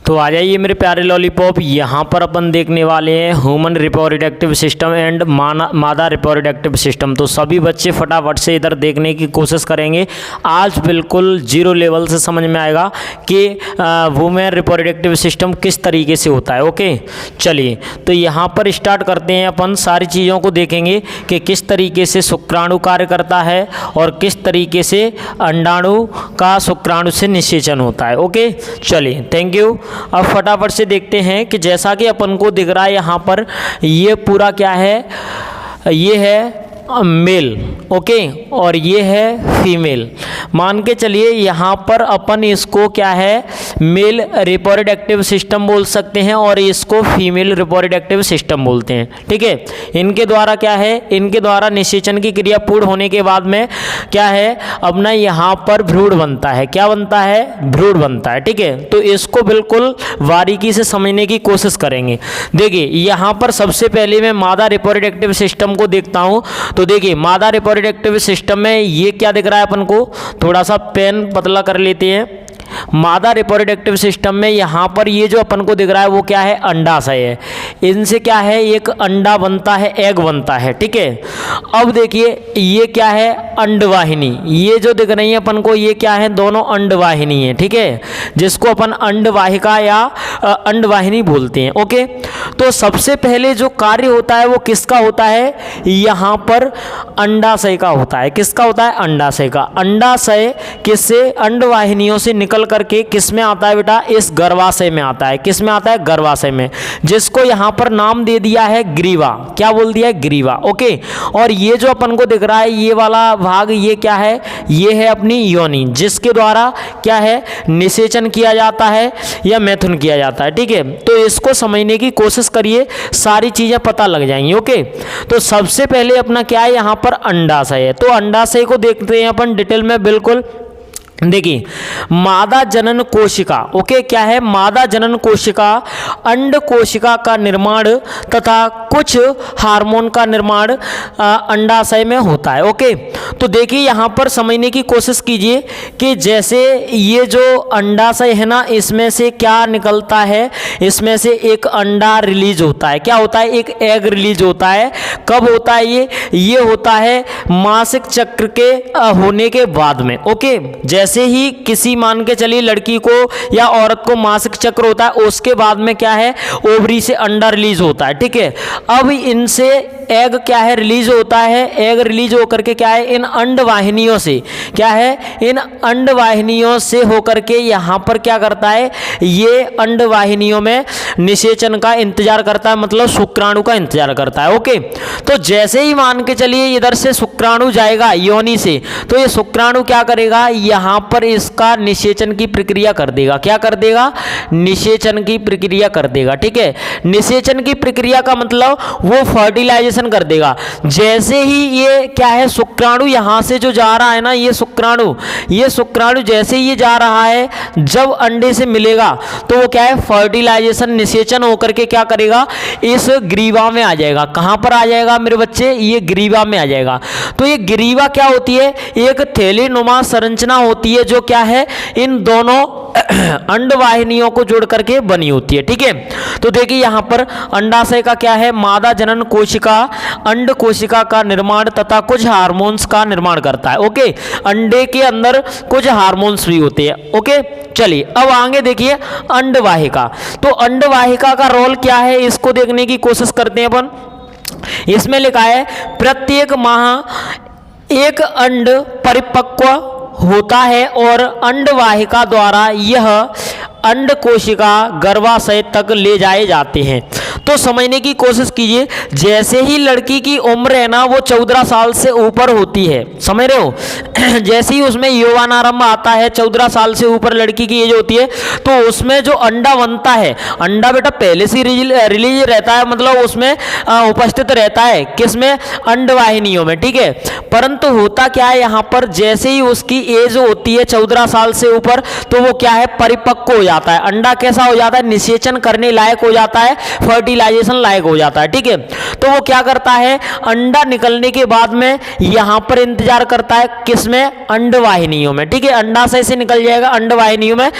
तो आ जाइए मेरे प्यारे लॉलीपॉप, यहाँ पर अपन देखने वाले हैं ह्यूमन रिप्रोडक्टिव सिस्टम एंड मादा रिप्रोडक्टिव सिस्टम। तो सभी बच्चे फटाफट से इधर देखने की कोशिश करेंगे। आज बिल्कुल जीरो लेवल से समझ में आएगा कि वुमेन रिप्रोडक्टिव सिस्टम किस तरीके से होता है। ओके, चलिए तो यहाँ पर स्टार्ट करते हैं। अपन सारी चीज़ों को देखेंगे कि किस तरीके से शुक्राणु कार्य करता है और किस तरीके से अंडाणु का शुक्राणु से निषेचन होता है। ओके, चलिए, थैंक यू। अब फटाफट से देखते हैं कि जैसा कि अपन को दिख रहा है यहाँ पर, ये पूरा क्या है, ये है मेल, ओके, और ये है फीमेल। मान के चलिए यहाँ पर अपन इसको क्या है, मेल रिप्रोडक्टिव सिस्टम बोल सकते हैं और इसको फीमेल रिप्रोडक्टिव सिस्टम बोलते हैं। ठीक है, इनके द्वारा क्या है, इनके द्वारा निषेचन की क्रिया पूर्ण होने के बाद में क्या है, अपना यहाँ पर भ्रूण बनता है। क्या बनता है? भ्रूण बनता है। ठीक है, तो इसको बिल्कुल बारीकी से समझने की कोशिश करेंगे। देखिए यहाँ पर सबसे पहले मैं मादा रिप्रोडक्टिव सिस्टम को देखता हूँ। तो देखिए मादा रिप्रोडक्टिव सिस्टम में ये क्या दिख रहा है अपन को, थोड़ा सा पेन पतला कर लेते हैं। मादा रिप्रोडक्टिव सिस्टम में यहाँ पर ये जो अपन को दिख रहा है वो क्या है, अंडाशय है। इनसे क्या है, एक अंडा बनता है, एग बनता है। ठीक है, अब देखिए ये क्या है, अंडवाहिनी। ये जो दिख रही है अपन को, ये क्या है, दोनों अंडवाहिनी है। ठीक है, जिसको अपन अंडवाहिका या अंडवाहिनी बोलते हैं। ओके, तो सबसे पहले जो कार्य होता है वो किसका होता है, यहाँ पर अंडाशय का होता है। किसका होता है? अंडाशय का। अंडाशय किससे, अंडवाहिनियों से निकल करके किस में आता है बेटा, इस गर्भाशय में आता है। किस में आता है? गर्भाशय में, जिसको यहां पर नाम दे दिया है ग्रीवा। क्या बोल दिया है? ग्रीवा। ओके, और ये जो अपन को दिख रहा है ये वाला भाग, ये क्या है, ये है अपनी योनि, जिसके द्वारा क्या है, निषेचन किया जाता है या मैथुन किया जाता है। ठीक है, तो इसको समझने की कोशिश करिए, सारी चीजें पता लग जाएंगी। ओके, तो सबसे पहले अपना क्या है, यहां पर अंडाशय है। तो अंडाशय को देखते हैं अपन डिटेल में। बिल्कुल देखिए, मादा जनन कोशिका, ओके, क्या है, मादा जनन कोशिका अंड कोशिका का निर्माण तथा कुछ हार्मोन का निर्माण अंडाशय में होता है। ओके, तो देखिए यहाँ पर समझने की कोशिश कीजिए कि जैसे ये जो अंडाशय है ना, इसमें से क्या निकलता है, इसमें से एक अंडा रिलीज होता है। क्या होता है? एक एग रिलीज होता है। कब होता है ये होता है मासिक चक्र के होने के बाद में। ओके, जैसे ही किसी मान के चलिए लड़की को या औरत को मासिक चक्र होता है, उसके बाद में क्या है, ओवरी से अंडा रिलीज होता है। ठीक है, अब इनसे एग क्या है, रिलीज होता है। एग रिलीज होकर के क्या है, इन अंडवाहिनियों से क्या है, इन अंडवाहिनियों से होकर के यहाँ पर क्या करता है, ये अंडवाहिनियों में निषेचन का इंतजार करता है, मतलब शुक्राणु का इंतजार करता है। ओके, तो जैसे ही मान के चलिए इधर से शुक्राणु जाएगा योनि से, तो ये शुक्राणु क्या करेगा, यहाँ पर इसका निषेचन की प्रक्रिया कर देगा। क्या कर देगा? निषेचन की प्रक्रिया कर देगा। ठीक है, निषेचन की प्रक्रिया का मतलब वो फर्टिलाइजेशन कर देगा। जैसे ही ये क्या है, शुक्राणु यहां से जो जा रहा है ना, ये शुक्राणु जैसे ही ये जा रहा है, जब अंडे से मिलेगा तो वो क्या है, फर्टिलाइजेशन, निषेचन होकर के क्या करेगा, इस ग्रीवा में आ जाएगा। कहां पर आ जाएगा मेरे बच्चे? ये ग्रीवा में आ जाएगा। तो ये ग्रीवा क्या होती है, एक थैलीनुमा संरचना होती है जो क्या है, इन दोनों अंडवाहिनियों को जोड़ करके बनी होती है। ठीक है, तो देखिए यहाँ पर अंडाशय का क्या है, मादा जनन कोशिका अंड कोशिका का निर्माण तथा कुछ हार्मोन्स का निर्माण करता है। ओके, अंडे के अंदर कुछ हार्मोन्स भी होते हैं। ओके, चलिए अब आगे देखिए अंडवाहिका। तो अंडवाहिका का रोल क्या है, इसको देखने की कोशिश करते हैं अपन। इसमें लिखा है प्रत्येक माह एक अंड परिपक्व होता है और अंडवाहिका द्वारा यह अंड कोशिका गर्भाशय तक ले जाए जाते हैं। तो समझने की कोशिश कीजिए, जैसे ही लड़की की उम्र है ना वो 14 साल से ऊपर होती है, समझ रहे हो, जैसे ही उसमें यौवनारंभ आता है, 14 साल से ऊपर लड़की की एज होती है, तो उसमें जो अंडा बनता है, अंडा बेटा पहले से रिलीज रहता है, मतलब उसमें उपस्थित रहता है, किसमें, अंडवाहिनियों में। ठीक है, परंतु होता क्या है यहाँ पर, जैसे ही उसकी एज होती है 14 साल से ऊपर, तो वो क्या है, परिपक्व हो जाता है। अंडा कैसा हो जाता है, निषेचन करने लायक हो जाता है, फर्टिलाइजेशन फर्टिलाइजेशन लायक हो जाता है, ठीक है। तो वो क्या करता है, अंडा निकलने के बाद में यहां पर इंतजार करता है, किसमें, अंडवाहिनियों में, ठीक है। अंडाशय से निकल जाएगा, अंडवाहिनियों में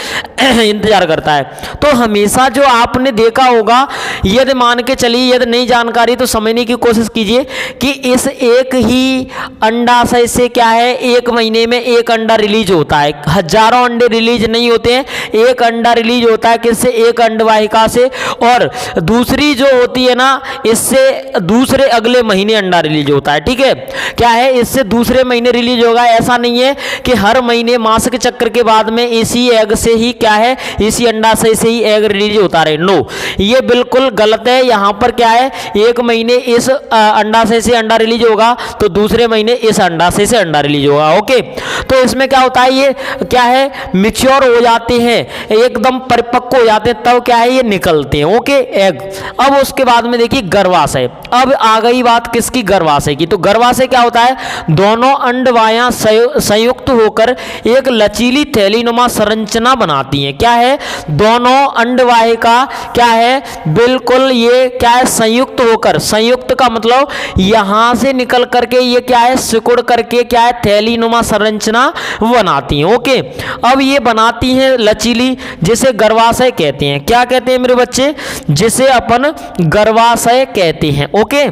इंतजार करता है। तो हमेशा जो आपने देखा होगा, यदि मान के चलिए यदि नई जानकारी तो समझने की कोशिश कीजिए कि इस एक ही अंडाशय से क्या है, एक महीने में एक अंडा रिलीज होता है, हजारों अंडे रिलीज नहीं होते हैं, एक अंडा रिलीज होता है किससे, एक अंडवाहिका से। और दूसरी जो होती है ना, इससे दूसरे अगले महीने अंडा रिलीज होता है, ठीक है। क्या है, इससे दूसरे महीने रिलीज होगा, ऐसा नहीं है कि हर महीने मासिक चक्र के बाद में इसी एग से ही क्या है, इसी अंडाशय से ही एग रिलीज होता रहे, नो, ये बिल्कुल गलत है। यहां पर क्या है, एक महीने इस अंडाशय से अंडा रिलीज होगा तो दूसरे महीने इस अंडाशय से अंडा रिलीज होगा, ओके। तो इसमें क्या होता है, ये क्या है, मैच्योर हो जाते हैं, एकदम परिपक्व हो जाते हैं, तब क्या है, ये निकलते हैं, ओके, एग। अब उसके बाद में देखिए गर्भाशय। अब आ गई बात किसकी, गर्भाशय की। तो गर्भाशय क्या होता है, दोनों अंडवाहियां संयुक्त होकर एक लचीली थैलीनुमा संरचना बनाती हैं। क्या है, दोनों अंडवाहिका क्या है, बिल्कुल ये क्या है, संयुक्त होकर, संयुक्त का मतलब यहां से निकल करके ये क्या है, सिकुड़ करके क्या है, थैलीनुमा संरचना बनाती हैं, ओके। अब ये बनाती हैं लचीली, जिसे गर्भाशय कहते हैं। क्या कहते हैं मेरे बच्चे, जिसे अपन गर्भाशय कहते हैं, ओके।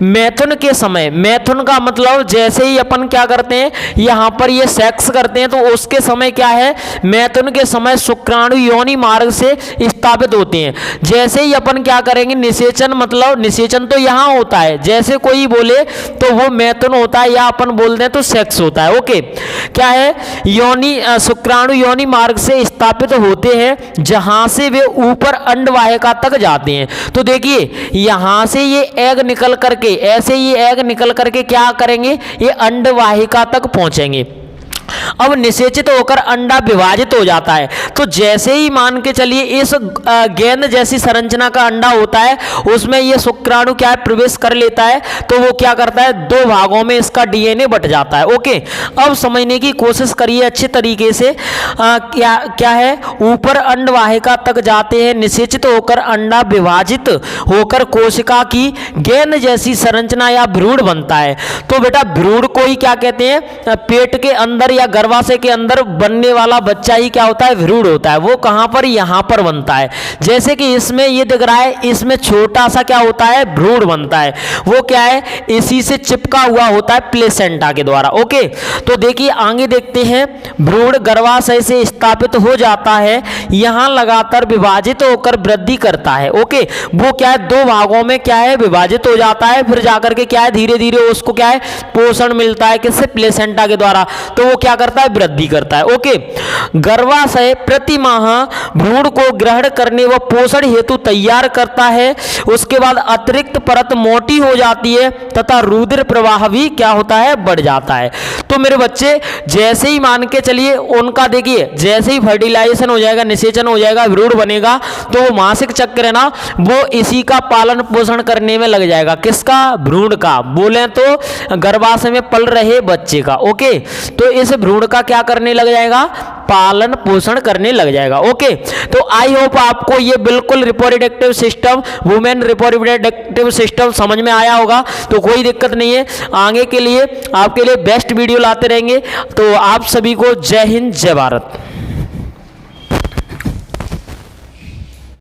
मैथुन के समय, मैथुन का मतलब जैसे ही अपन क्या करते हैं, यहां पर ये सेक्स करते हैं, तो उसके समय क्या है, मैथुन के समय शुक्राणु योनि मार्ग से स्थापित होते हैं। जैसे ही अपन क्या करेंगे, निषेचन, मतलब निषेचन तो यहां होता है, जैसे कोई बोले तो वो मैथुन होता है, या अपन बोल दें तो सेक्स होता है, ओके। क्या है, योनि, शुक्राणु योनि मार्ग से स्थापित होते हैं, जहां से वे ऊपर अंडवाहिका तक जाते हैं। तो देखिए यहां से ये एग निकल करके, ऐसे ही एग निकल करके क्या करेंगे, ये अंडवाहिका तक पहुंचेंगे। अब निषेचित होकर अंडा विभाजित हो जाता है। तो जैसे ही मान के चलिए इस गेंद जैसी संरचना का अंडा होता है, उसमें ये शुक्राणु क्या है, प्रवेश कर लेता है, तो वो क्या करता है, दो भागों में इसका डीएनए बट जाता है, ओके। अब समझने की कोशिश करिए अच्छे तरीके से, क्या है, ऊपर अंडवाहिका तक जाते हैं, निषेचित होकर अंडा विभाजित होकर कोशिका की गेंद जैसी संरचना या भ्रूण बनता है। तो बेटा भ्रूण को ही क्या कहते हैं, पेट के अंदर या गर्भाशय के अंदर बनने वाला बच्चा ही क्या होता है, भ्रूण होता है। वो कहां पर, यहां पर बनता है। जैसे कि इसमें ये दिख रहा है, इसमें छोटा सा क्या होता है, भ्रूण बनता है, वो क्या है, इसी से चिपका हुआ होता है प्लेसेंटा के द्वारा, ओके। तो देखिए आगे देखते हैं, भ्रूण गर्भाशय से स्थापित हो जाता है, यहां लगातार विभाजित होकर वृद्धि करता है, ओके। वो क्या है, दो भागों में क्या है, विभाजित हो जाता है, फिर जाकर के क्या है, धीरे धीरे उसको क्या है, पोषण मिलता है, किससे, प्लेसेंटा के द्वारा। तो वो क्या करता है, वृद्धि करता है, ओके। गर्भाशय प्रति माह भ्रूण को ग्रहण करने व पोषण हेतु तैयार करता है। उसके बाद अतिरिक्त परत मोटी हो जाती है तथा रुधिर प्रवाह भी क्या होता है, बढ़ जाता है। तो मेरे बच्चे जैसे ही मान के चलिए उनका देखिए, जैसे ही फर्टिलाइजेशन हो जाएगा, निषेचन हो जाएगा, भ्रूण बनेगा, तो वो मासिक चक्र है ना, वो इसी का पालन पोषण करने में लग जाएगा, किसका, भ्रूण का, बोले तो गर्भाशय में पल रहे बच्चे का, ओके। तो इस भ्रूण का क्या करने लग जाएगा, पालन पोषण करने लग जाएगा, ओके। तो आई होप आपको ये बिल्कुल reproductive system, women reproductive system समझ में आया होगा। तो कोई दिक्कत नहीं है, आगे के लिए आपके लिए बेस्ट वीडियो लाते रहेंगे। तो आप सभी को जय हिंद, जय भारत।